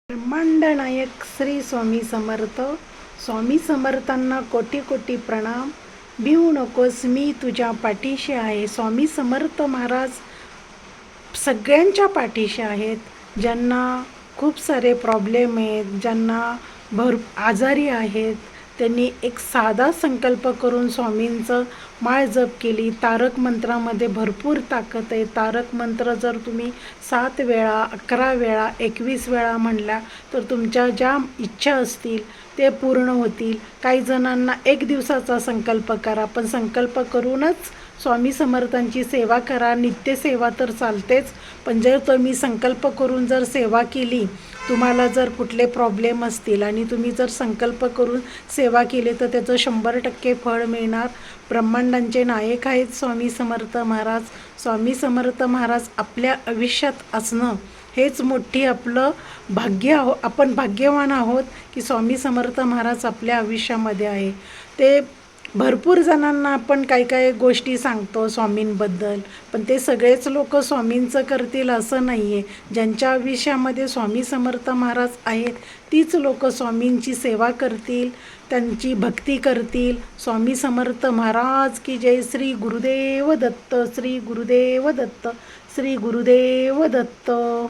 ब्रह्मांड नायक श्री स्वामी समर्थ. स्वामी समर्थांना कोटी कोटी प्रणाम. भिवू नकोस, मी तुझ्या पाठीशी आहे. स्वामी समर्थ महाराज सगळ्यांच्या पाठीशी आहेत. ज्यांना खूप सारे प्रॉब्लेम आहेत, ज्यांना आजारी आहेत, त्यांनी एक साधा संकल्प करून स्वामींचं माळ जप केली. तारक मंत्रामध्ये भरपूर ताकद आहे. तारक मंत्र जर तुम्ही 7 वेळा, 11 वेळा, 21 वेळा म्हणला तर तुमच्या ज्या इच्छा असतील ते पूर्ण होतील. काही जणांना 1 दिवसाचा संकल्प करा, पण संकल्प करूनच स्वामी समर्थांची सेवा करा. नित्यसेवा तर चालतेच, पण जर तुम्ही संकल्प करून जर सेवा केली, तुम्हाला जर कुठले प्रॉब्लेम असतील आणि तुम्ही जर संकल्प करून सेवा केली तर त्याचं 100% फळ मिळणार. ब्रह्मांडांचे नायक आहेत स्वामी समर्थ महाराज. स्वामी समर्थ महाराज आपल्या आयुष्यात असणं हेच मोठी आपलं भाग्य आपण भाग्यवान आहोत की स्वामी समर्थ महाराज आपल्या आयुष्यामध्ये आहे. ते भरपूर जणांना आपण काही गोष्टी सांगतो स्वामींबद्दल, पण ते सगळेच लोक स्वामींचं करतील असं नाही आहे. ज्यांच्या आयुष्यामध्ये स्वामी समर्थ महाराज आहेत तीच लोक स्वामींची सेवा करतील, त्यांची भक्ती करतील. स्वामी समर्थ महाराज की जय. श्री गुरुदेव दत्त. श्री गुरुदेव दत्त. श्री गुरुदेव दत्त.